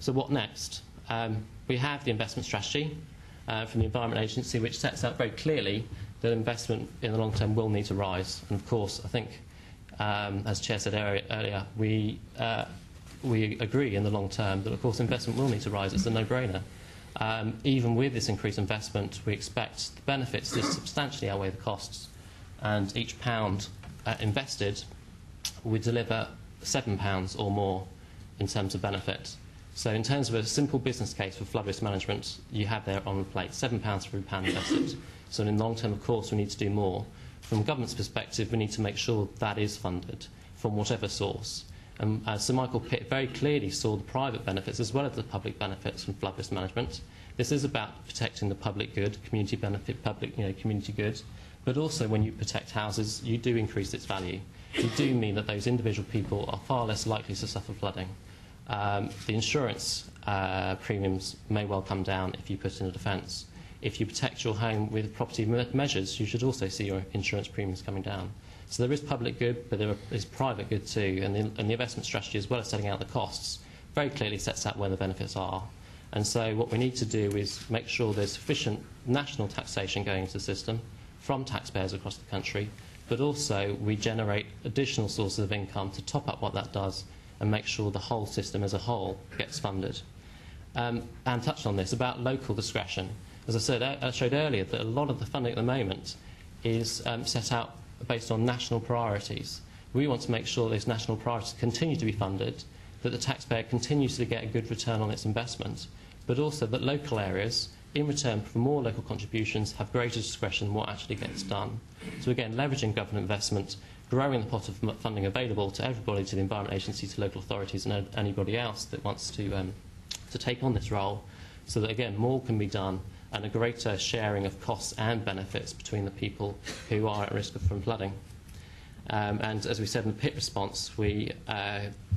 So what next? We have the investment strategy from the Environment Agency, which sets out very clearly that investment in the long term will need to rise. And of course, I think, as Chair said earlier, we agree in the long term that, of course, investment will need to rise. It's a no-brainer. Even with this increased investment, we expect the benefits to substantially outweigh the costs, and each pound invested would deliver £7 or more in terms of benefit. So in terms of a simple business case for flood risk management, you have there on the plate £7 for every pound invested. So in the long term, of course, we need to do more. From a government's perspective, we need to make sure that is funded from whatever source. And Sir Michael Pitt very clearly saw the private benefits as well as the public benefits from flood risk management. This is about protecting the public good, community benefit, community good. But also, when you protect houses, you do increase its value. You do mean that those individual people are far less likely to suffer flooding. The insurance premiums may well come down if you put in a defence. If you protect your home with property measures, you should also see your insurance premiums coming down. So there is public good, but there is private good too, and the investment strategy, as well as setting out the costs, very clearly sets out where the benefits are. And so what we need to do is make sure there's sufficient national taxation going into the system from taxpayers across the country, but also we generate additional sources of income to top up what that does and make sure the whole system as a whole gets funded. Anne touched on this about local discretion. As I said, I showed earlier that a lot of the funding at the moment is set out based on national priorities. We want to make sure those national priorities continue to be funded, that the taxpayer continues to get a good return on its investment, but also that local areas, in return for more local contributions, have greater discretion in what actually gets done. So again, leveraging government investment, growing the pot of funding available to everybody, to the Environment Agency, to local authorities and anybody else that wants to take on this role, so that again more can be done and a greater sharing of costs and benefits between the people who are at risk from flooding. And as we said in the Pitt response, we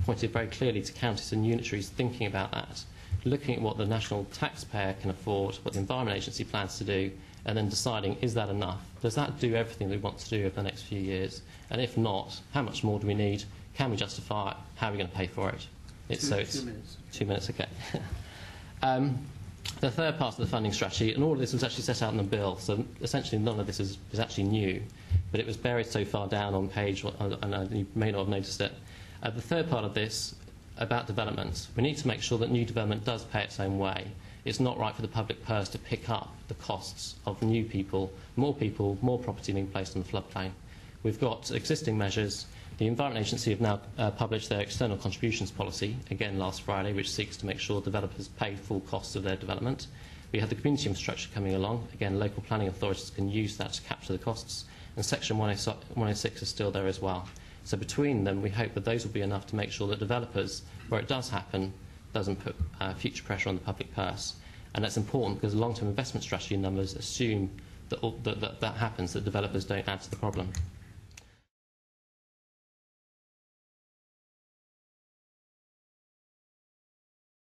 pointed very clearly to counties and unitaries thinking about that, looking at what the national taxpayer can afford, what the Environment Agency plans to do, and then deciding, is that enough? Does that do everything we want to do over the next few years? And if not, how much more do we need? Can we justify it? How are we going to pay for it? Two minutes. 2 minutes, okay. The third part of the funding strategy, and all of this was actually set out in the bill, so essentially none of this is actually new, but it was buried so far down on page, and you may not have noticed it. The third part of this, about development, we need to make sure that new development does pay its own way. It's not right for the public purse to pick up the costs of new people, more property being placed on the floodplain. We've got existing measures. The Environment Agency have now published their external contributions policy, again last Friday, which seeks to make sure developers pay full costs of their development. We have the community infrastructure coming along. Again, local planning authorities can use that to capture the costs. And Section 106 is still there as well. So between them, we hope that those will be enough to make sure that developers, where it does happen, doesn't put future pressure on the public purse. And that's important because the long-term investment strategy numbers assume that that happens, that developers don't add to the problem.